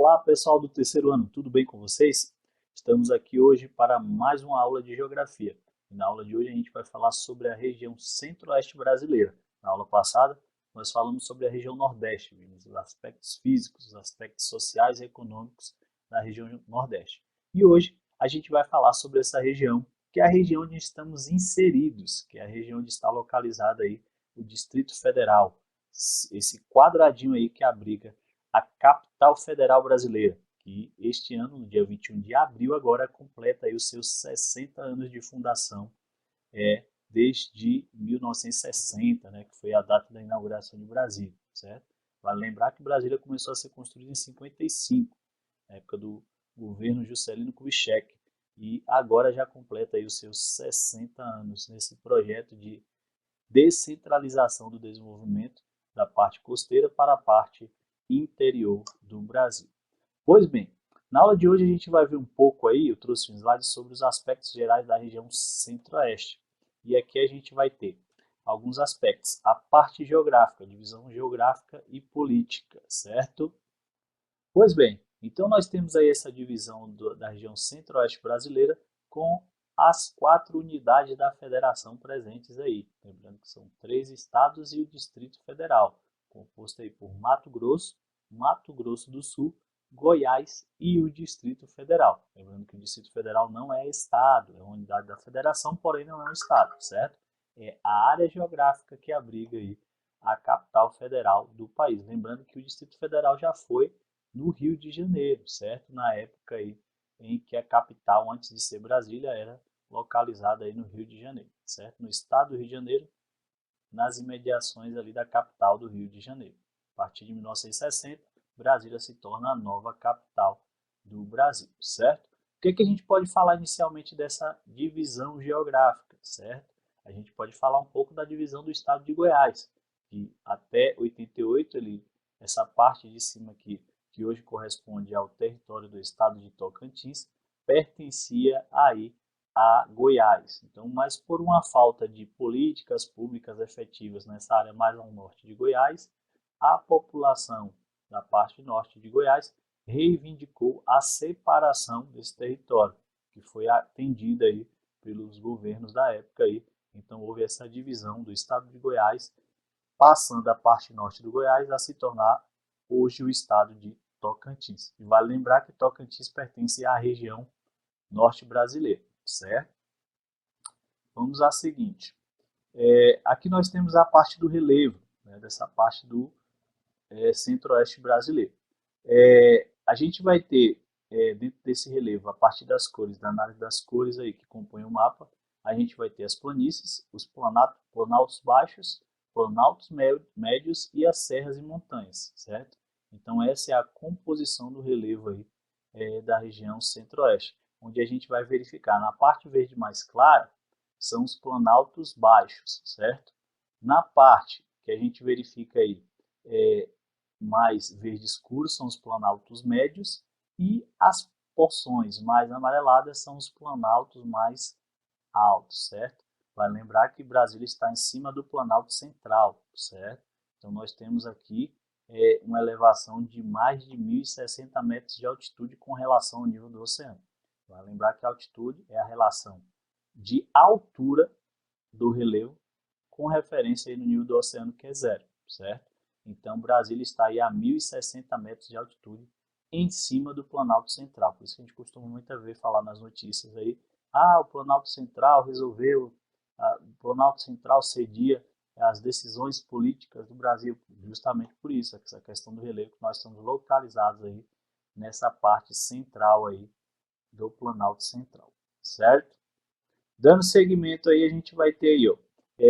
Olá, pessoal do terceiro ano, tudo bem com vocês? Estamos aqui hoje para mais uma aula de geografia. E na aula de hoje a gente vai falar sobre a região centro-oeste brasileira. Na aula passada, nós falamos sobre a região nordeste, vimos os aspectos físicos, os aspectos sociais e econômicos da região nordeste. E hoje a gente vai falar sobre essa região, que é a região onde estamos inseridos, que é a região onde está localizado aí o Distrito Federal, esse quadradinho aí que abriga a capital federal brasileira, que este ano, no dia 21 de abril, agora completa aí os seus 60 anos de fundação, desde 1960, né, que foi a data da inauguração de Brasília, certo? Vale lembrar que Brasília começou a ser construída em 55, na época do governo Juscelino Kubitschek, e agora já completa aí os seus 60 anos nesse projeto de descentralização do desenvolvimento da parte costeira para a parte interior do Brasil. Pois bem, na aula de hoje a gente vai ver um pouco aí, eu trouxe um slide sobre os aspectos gerais da região centro-oeste. E aqui a gente vai ter alguns aspectos, a parte geográfica, divisão geográfica e política, certo? Pois bem, então nós temos aí essa divisão da região centro-oeste brasileira com as 4 unidades da federação presentes aí. Lembrando que são 3 estados e o Distrito Federal, composto aí por Mato Grosso do Sul, Goiás e o Distrito Federal. Lembrando que o Distrito Federal não é estado, é uma unidade da federação, porém não é um estado, certo? É a área geográfica que abriga aí a capital federal do país. Lembrando que o Distrito Federal já foi no Rio de Janeiro, certo? Na época aí em que a capital, antes de ser Brasília, era localizada aí no Rio de Janeiro, certo? No estado do Rio de Janeiro, nas imediações ali da capital do Rio de Janeiro. A partir de 1960, Brasília se torna a nova capital do Brasil, certo? O que a gente pode falar inicialmente dessa divisão geográfica, certo? A gente pode falar um pouco da divisão do estado de Goiás, que até 88, essa parte de cima aqui, que hoje corresponde ao território do estado de Tocantins, pertencia aí a Goiás. Então, mas por uma falta de políticas públicas efetivas nessa área mais ao norte de Goiás, a população da parte norte de Goiás reivindicou a separação desse território, que foi atendida aí pelos governos da época aí. Então houve essa divisão do estado de Goiás, passando a parte norte do Goiás a se tornar hoje o estado de Tocantins. E vale lembrar que Tocantins pertence à região norte brasileira, certo? Vamos à seguinte. Aqui nós temos a parte do relevo, né, dessa parte do centro-oeste brasileiro. A gente vai ter, dentro desse relevo, a partir das cores, da análise das cores aí que compõem o mapa, a gente vai ter as planícies, os planaltos baixos, planaltos médios e as serras e montanhas, certo? Então essa é a composição do relevo aí, da região centro-oeste, onde a gente vai verificar na parte verde mais clara, são os planaltos baixos, certo? Na parte que a gente verifica aí, mais verde escuro são os planaltos médios e as porções mais amareladas são os planaltos mais altos, certo? Vai lembrar que Brasília está em cima do Planalto Central, certo? Então nós temos aqui uma elevação de mais de 1.060 metros de altitude com relação ao nível do oceano. Vai lembrar que a altitude é a relação de altura do relevo com referência aí no nível do oceano, que é 0, certo? Então, Brasília está aí a 1.060 metros de altitude em cima do Planalto Central. Por isso que a gente costuma muitas vezes falar nas notícias aí, o Planalto Central resolveu, o Planalto Central cedia as decisões políticas do Brasil, justamente por isso, essa questão do relevo, que nós estamos localizados aí nessa parte central aí do Planalto Central, certo? Dando seguimento aí, a gente vai ter aí,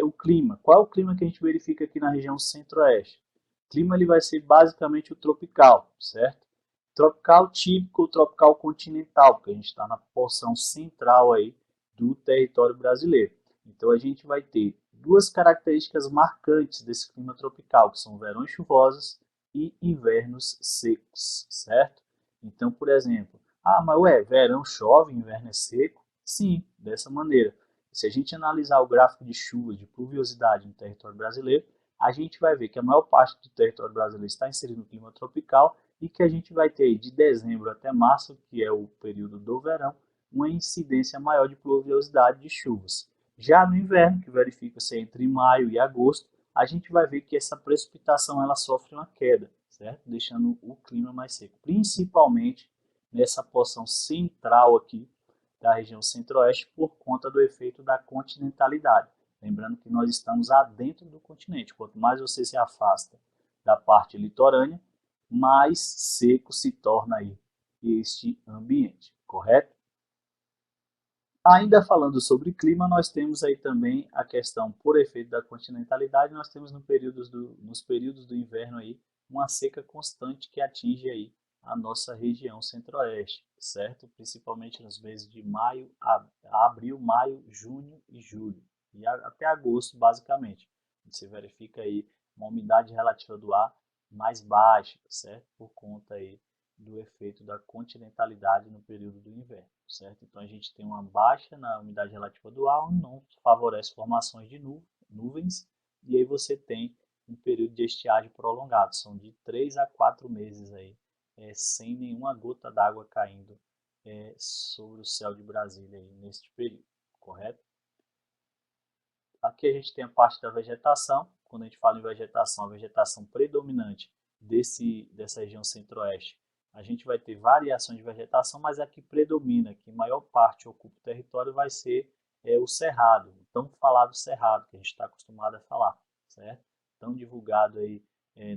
o clima. Qual é o clima que a gente verifica aqui na região centro-oeste? O clima ele vai ser basicamente o tropical, certo? Tropical típico, tropical continental, porque a gente está na porção central aí do território brasileiro. Então a gente vai ter duas características marcantes desse clima tropical, que são verões chuvosos e invernos secos, certo? Então, por exemplo, mas verão chove, inverno é seco? Sim, dessa maneira. Se a gente analisar o gráfico de chuva, de pluviosidade no território brasileiro, a gente vai ver que a maior parte do território brasileiro está inserido no clima tropical e que a gente vai ter de dezembro até março, que é o período do verão, uma incidência maior de pluviosidade de chuvas. Já no inverno, que verifica-se entre maio e agosto, a gente vai ver que essa precipitação ela sofre uma queda, certo? Deixando o clima mais seco, principalmente nessa porção central aqui da região centro-oeste por conta do efeito da continentalidade. Lembrando que nós estamos adentro do continente. Quanto mais você se afasta da parte litorânea, mais seco se torna aí este ambiente, correto? Ainda falando sobre clima, nós temos aí também a questão, por efeito da continentalidade, nós temos nos períodos do inverno aí uma seca constante que atinge aí a nossa região centro-oeste, certo? Principalmente nos meses de maio, abril, maio, junho e julho, e até agosto, basicamente. Você verifica aí uma umidade relativa do ar mais baixa, certo? Por conta aí do efeito da continentalidade no período do inverno, certo? Então a gente tem uma baixa na umidade relativa do ar, não favorece formações de nuvens, e aí você tem um período de estiagem prolongado, são de 3 a 4 meses aí, sem nenhuma gota d'água caindo sobre o céu de Brasília aí, neste período, correto? Aqui a gente tem a parte da vegetação. Quando a gente fala em vegetação, a vegetação predominante dessa região centro-oeste, a gente vai ter variações de vegetação, mas a que predomina, que maior parte ocupa o território, vai ser o cerrado, o tão falado cerrado, que a gente está acostumado a falar, certo? Tão divulgado aí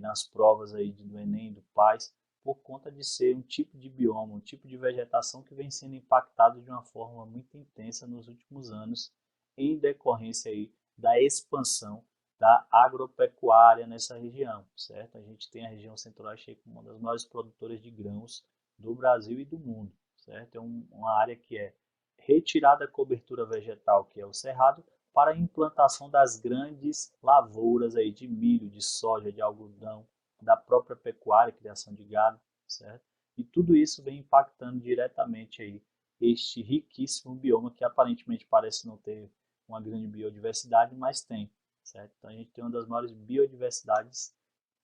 nas provas aí do Enem, do PAS, por conta de ser um tipo de bioma, um tipo de vegetação que vem sendo impactado de uma forma muito intensa nos últimos anos, em decorrência aí da expansão da agropecuária nessa região, certo? A gente tem a região centro-oeste como uma das maiores produtoras de grãos do Brasil e do mundo, certo? É uma área que é retirada da cobertura vegetal, que é o cerrado, para a implantação das grandes lavouras aí de milho, de soja, de algodão, da própria pecuária, criação de gado, certo? E tudo isso vem impactando diretamente aí este riquíssimo bioma que aparentemente parece não ter uma grande biodiversidade, mas tem, certo? Então a gente tem uma das maiores biodiversidades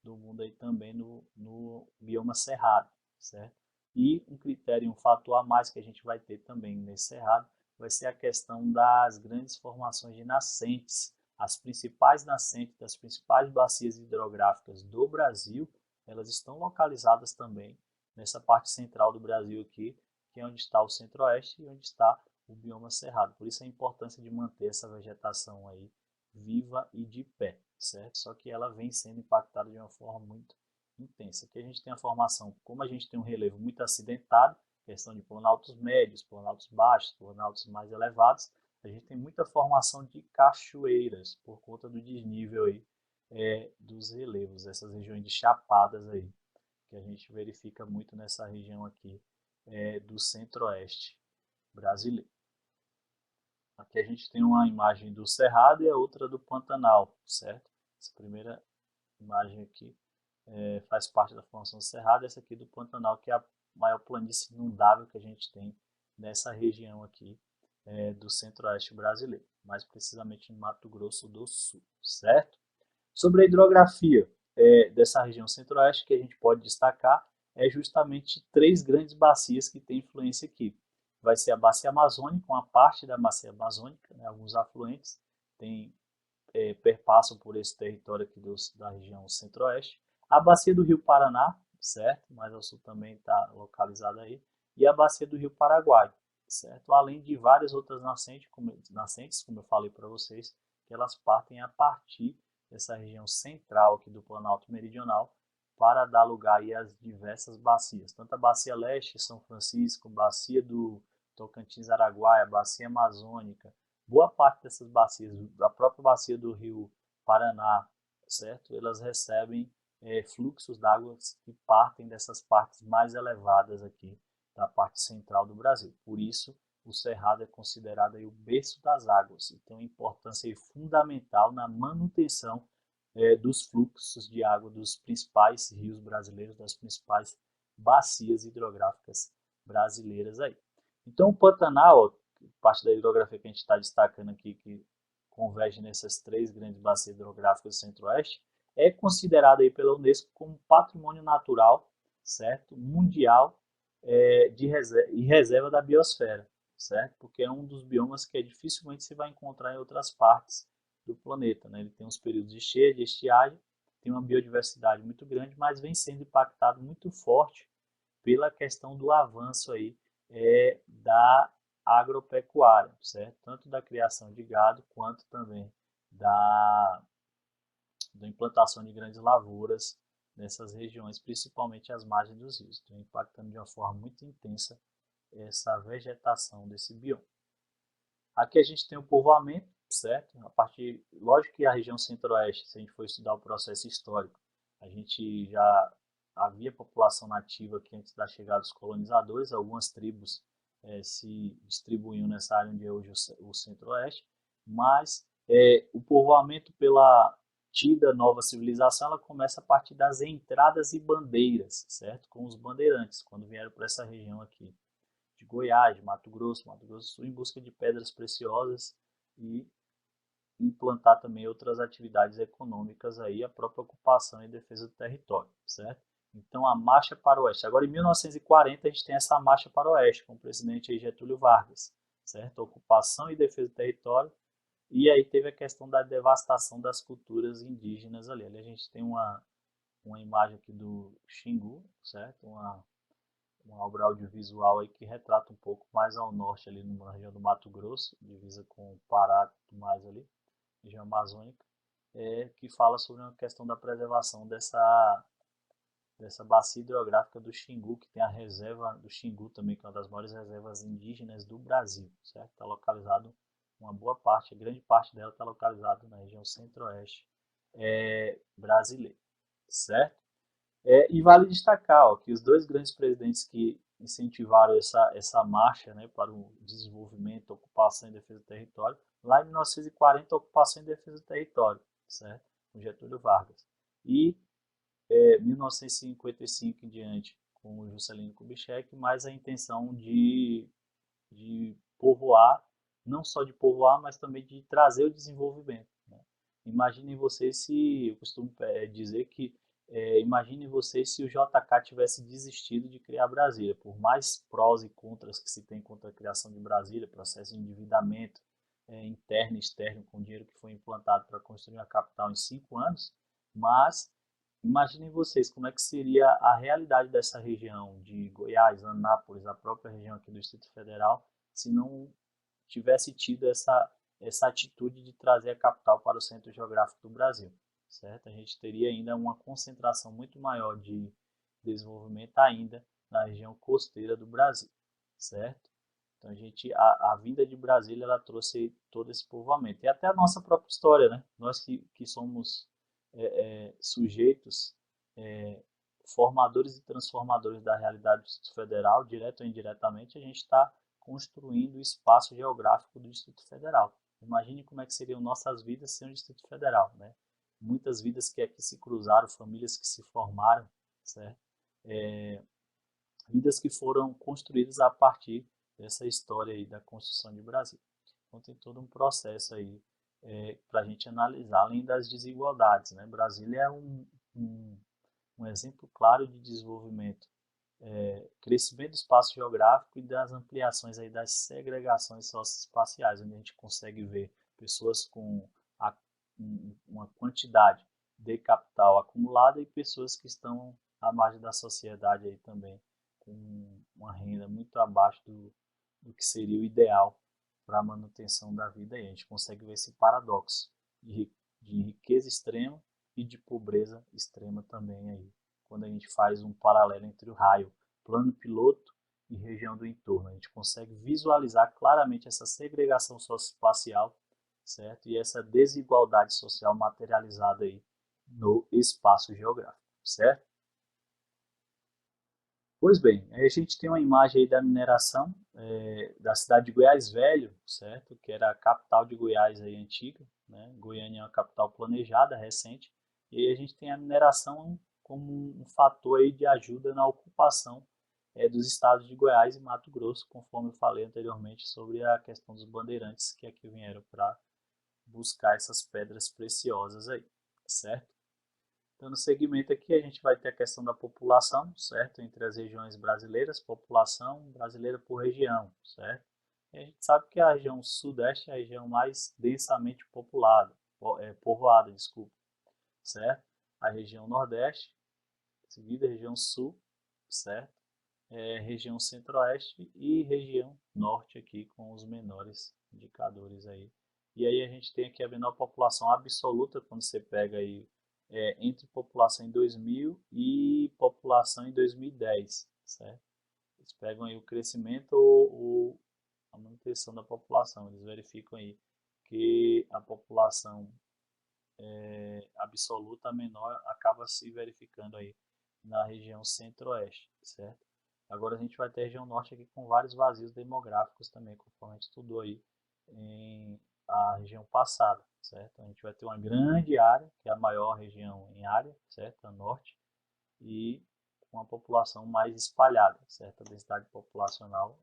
do mundo aí também no bioma cerrado, certo? E um critério, um fator a mais que a gente vai ter também nesse cerrado vai ser a questão das grandes formações de nascentes. As principais nascentes das principais bacias hidrográficas do Brasil, elas estão localizadas também nessa parte central do Brasil aqui, que é onde está o centro-oeste e onde está o bioma cerrado. Por isso a importância de manter essa vegetação aí viva e de pé, certo? Só que ela vem sendo impactada de uma forma muito intensa. Aqui a gente tem a formação, como a gente tem um relevo muito acidentado, questão de planaltos médios, planaltos baixos, planaltos mais elevados, a gente tem muita formação de cachoeiras por conta do desnível aí dos relevos, essas regiões de chapadas aí, que a gente verifica muito nessa região aqui do centro-oeste brasileiro. Aqui a gente tem uma imagem do Cerrado e a outra do Pantanal, certo? Essa primeira imagem aqui faz parte da formação do Cerrado, essa aqui do Pantanal, que é a maior planície inundável que a gente tem nessa região aqui do centro-oeste brasileiro, mais precisamente em Mato Grosso do Sul, certo? Sobre a hidrografia dessa região centro-oeste, que a gente pode destacar é justamente 3 grandes bacias que têm influência aqui. Vai ser a bacia amazônica, uma parte da bacia amazônica, né, alguns afluentes perpassam por esse território aqui da região centro-oeste. A bacia do Rio Paraná, certo? Mais ao sul também está localizada aí. E a bacia do Rio Paraguai, certo? Além de várias outras nascentes, como eu falei para vocês, que elas partem a partir dessa região central aqui do Planalto Meridional para dar lugar aí às diversas bacias. Tanto a bacia leste, São Francisco, bacia do Tocantins-Araguaia, bacia amazônica, boa parte dessas bacias, a própria bacia do Rio Paraná, certo? Elas recebem fluxos d'água que partem dessas partes mais elevadas aqui da parte central do Brasil. Por isso, o Cerrado é considerado aí o berço das águas e tem uma importância fundamental na manutenção dos fluxos de água dos principais rios brasileiros, das principais bacias hidrográficas brasileiras aí. Então, o Pantanal, parte da hidrografia que a gente está destacando aqui, que converge nessas 3 grandes bacias hidrográficas do centro-oeste, é considerado aí pela Unesco como patrimônio natural, certo? Mundial e reserva da biosfera, certo? Porque é um dos biomas que dificilmente se vai encontrar em outras partes do planeta, né? Ele tem uns períodos de cheia, de estiagem, tem uma biodiversidade muito grande, mas vem sendo impactado muito forte pela questão do avanço aí da agropecuária, certo? Tanto da criação de gado quanto também da implantação de grandes lavouras nessas regiões, principalmente as margens dos rios, então, impactando de uma forma muito intensa essa vegetação desse bioma. Aqui a gente tem o povoamento, certo? Lógico que a região centro-oeste, se a gente for estudar o processo histórico, a gente já havia população nativa aqui antes da chegada dos colonizadores, algumas tribos se distribuíam nessa área onde é hoje o centro-oeste, mas o povoamento pela tida nova civilização, ela começa a partir das entradas e bandeiras, certo? Com os bandeirantes, quando vieram para essa região aqui de Goiás, de Mato Grosso do Sul, em busca de pedras preciosas e implantar também outras atividades econômicas aí, a própria ocupação e defesa do território, certo? Então a marcha para o oeste. Agora em 1940 a gente tem essa marcha para o oeste, com o presidente aí, Getúlio Vargas, certo? Ocupação e defesa do território. E aí teve a questão da devastação das culturas indígenas ali. Ali a gente tem uma imagem aqui do Xingu, certo? Uma obra audiovisual aí que retrata um pouco mais ao norte ali na região do Mato Grosso, divisa com o Pará e tudo mais ali, região amazônica, que fala sobre a questão da preservação dessa bacia hidrográfica do Xingu, que tem a reserva do Xingu também, que é uma das maiores reservas indígenas do Brasil, certo? Está localizado, uma boa parte, grande parte dela está localizada na região centro-oeste brasileira, certo? E vale destacar ó, que os dois grandes presidentes que incentivaram essa marcha, né, para o desenvolvimento, ocupação e defesa do território, lá em 1940, ocupação e defesa do território, certo? Com Getúlio Vargas. E 1955 em diante, com o Juscelino Kubitschek, mais a intenção de povoar, não só de povoar, mas também de trazer o desenvolvimento. Né? Imaginem vocês se, eu costumo dizer que, imaginem vocês se o JK tivesse desistido de criar Brasília, por mais prós e contras que se tem contra a criação de Brasília, processo de endividamento interno e externo com o dinheiro que foi implantado para construir uma capital em 5 anos, mas imaginem vocês como é que seria a realidade dessa região de Goiás, Anápolis, a própria região aqui do Distrito Federal, se não tivesse tido essa atitude de trazer a capital para o centro geográfico do Brasil, certo? A gente teria ainda uma concentração muito maior de desenvolvimento ainda na região costeira do Brasil, certo? Então a vinda de Brasília, ela trouxe todo esse povoamento e até a nossa própria história, né? Nós que somos sujeitos formadores e transformadores da realidade do Distrito Federal, direto ou indiretamente, a gente está construindo o espaço geográfico do Distrito Federal. Imagine como é que seriam nossas vidas sem o Distrito Federal, né? Muitas vidas que aqui se cruzaram, famílias que se formaram, certo? Vidas que foram construídas a partir dessa história aí da construção de Brasil. Então tem todo um processo aí para a gente analisar, além das desigualdades, né? Brasília é um exemplo claro de desenvolvimento, crescimento do espaço geográfico e das ampliações aí das segregações socioespaciais, onde a gente consegue ver pessoas com uma quantidade de capital acumulada e pessoas que estão à margem da sociedade aí também, com uma renda muito abaixo do que seria o ideal para a manutenção da vida. E a gente consegue ver esse paradoxo de riqueza extrema e de pobreza extrema também aí, quando a gente faz um paralelo entre o raio, plano piloto e região do entorno. A gente consegue visualizar claramente essa segregação socioespacial, certo? E essa desigualdade social materializada aí no espaço geográfico, certo? Pois bem, a gente tem uma imagem aí da mineração da cidade de Goiás Velho, certo? Que era a capital de Goiás aí antiga, né? Goiânia é uma capital planejada, recente, e aí a gente tem a mineração como um fator aí de ajuda na ocupação dos estados de Goiás e Mato Grosso, conforme eu falei anteriormente sobre a questão dos bandeirantes que aqui vieram para buscar essas pedras preciosas aí, certo? Então, no segmento aqui, a gente vai ter a questão da população, certo? Entre as regiões brasileiras, população brasileira por região, certo? E a gente sabe que a região sudeste é a região mais densamente populada, povoada, desculpa, certo? A região nordeste, seguida a região sul, certo? Região centro-oeste e região norte aqui com os menores indicadores aí. E aí a gente tem aqui a menor população absoluta quando você pega aí entre população em 2000 e população em 2010, certo? Eles pegam aí o crescimento ou a manutenção da população, eles verificam aí que a população absoluta menor acaba se verificando aí na região centro-oeste, certo? Agora a gente vai ter a região norte aqui com vários vazios demográficos também, conforme a gente estudou aí em a região passada, certo? A gente vai ter uma grande área, que é a maior região em área, certo? A norte, e uma população mais espalhada, certo? A densidade populacional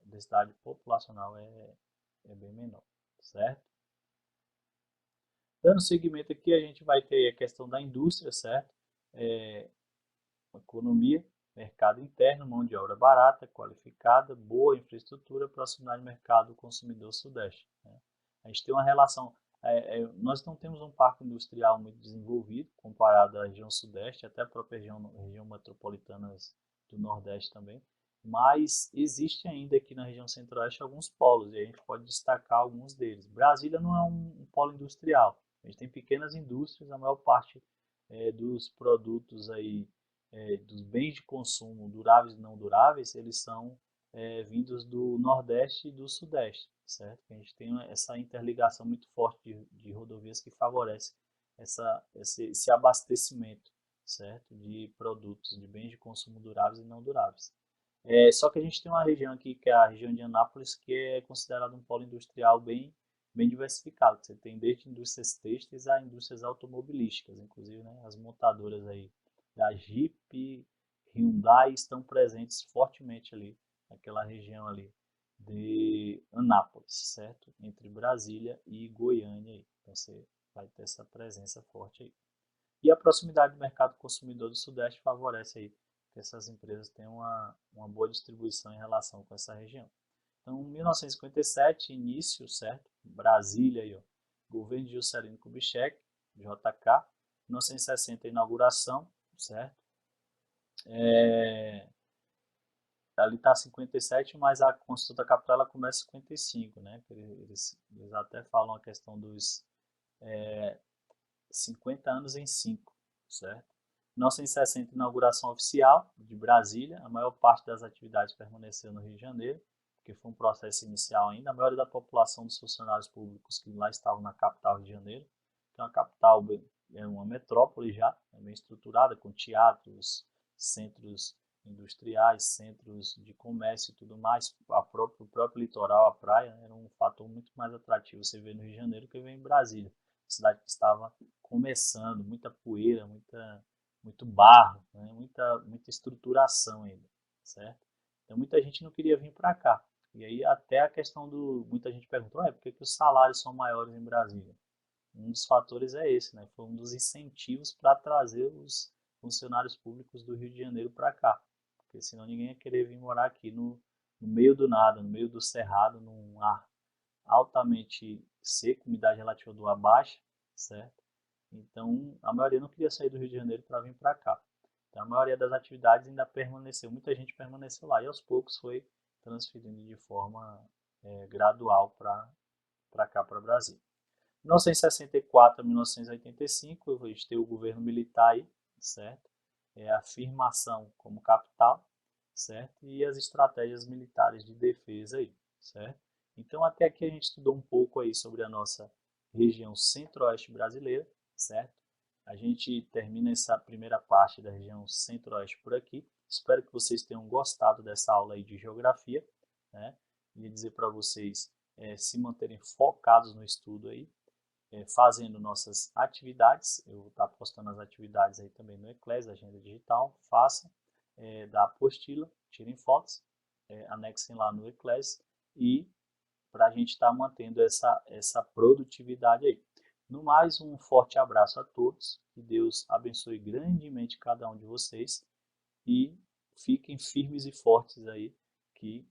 é bem menor, certo? Dando seguimento aqui, a gente vai ter a questão da indústria, certo? Economia, mercado interno, mão de obra barata, qualificada, boa infraestrutura, proximidade do mercado consumidor sudeste. Né? A gente tem uma relação, nós não temos um parque industrial muito desenvolvido comparado à região sudeste, até a própria região metropolitana do nordeste também, mas existe ainda aqui na região centro-oeste alguns polos, e a gente pode destacar alguns deles. Brasília não é um polo industrial, a gente tem pequenas indústrias, a maior parte dos produtos aí dos bens de consumo duráveis e não duráveis, eles são vindos do Nordeste e do Sudeste, certo? A gente tem essa interligação muito forte de rodovias que favorece esse abastecimento, certo? De produtos, de bens de consumo duráveis e não duráveis. Só que a gente tem uma região aqui, que é a região de Anápolis, que é considerada um polo industrial bem diversificado. Você tem desde indústrias têxteis a indústrias automobilísticas, inclusive, né, as montadoras aí da Jeep e Hyundai estão presentes fortemente ali naquela região ali de Anápolis, certo? Entre Brasília e Goiânia aí. Então você vai ter essa presença forte aí. E a proximidade do mercado consumidor do Sudeste favorece aí que essas empresas tenham uma boa distribuição em relação com essa região. Então, em 1957, início, certo? Brasília aí, ó. Governo de Juscelino Kubitschek, JK. 1960, inauguração, certo? Ali está 57, mas a construção da capital ela começa em 55, né? Eles até falam a questão dos 50 anos em 5, certo? 1960, inauguração oficial de Brasília. A maior parte das atividades permaneceu no Rio de Janeiro, porque foi um processo inicial ainda. A maioria da população dos funcionários públicos que lá estavam na capital Rio de Janeiro, que é uma capital, é uma metrópole já, é bem estruturada, com teatros, centros industriais, centros de comércio e tudo mais. O próprio litoral, a praia, era um fator muito mais atrativo você vê no Rio de Janeiro que vê em Brasília. Cidade que estava começando, muita poeira, muito barro, né? muita estruturação ainda, certo? Então muita gente não queria vir para cá. E aí até a questão muita gente perguntou, por que os salários são maiores em Brasília? Um dos fatores é esse, né? Foi um dos incentivos para trazer os funcionários públicos do Rio de Janeiro para cá, porque senão ninguém ia querer vir morar aqui no meio do nada, no meio do cerrado, num ar altamente seco, umidade relativa do ar baixa, certo? Então, a maioria não queria sair do Rio de Janeiro para vir para cá. Então, a maioria das atividades ainda permaneceu, muita gente permaneceu lá e aos poucos foi transferindo de forma gradual para cá, para o Brasil. 1964 a 1985, a gente tem o governo militar aí, certo? A afirmação como capital, certo? E as estratégias militares de defesa aí, certo? Então, até aqui a gente estudou um pouco aí sobre a nossa região centro-oeste brasileira, certo? A gente termina essa primeira parte da região centro-oeste por aqui. Espero que vocês tenham gostado dessa aula aí de geografia, né? E dizer para vocês se manterem focados no estudo aí, fazendo nossas atividades. Eu vou estar postando as atividades aí também no Eclés, agenda digital. Façam da apostila, tirem fotos, anexem lá no Eclés e para a gente estar mantendo essa produtividade aí. No mais, um forte abraço a todos, que Deus abençoe grandemente cada um de vocês e fiquem firmes e fortes aí, que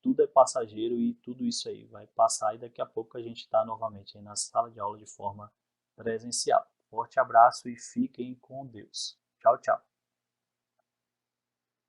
tudo é passageiro e tudo isso aí vai passar e daqui a pouco a gente está novamente aí na sala de aula de forma presencial. Forte abraço e fiquem com Deus. Tchau, tchau.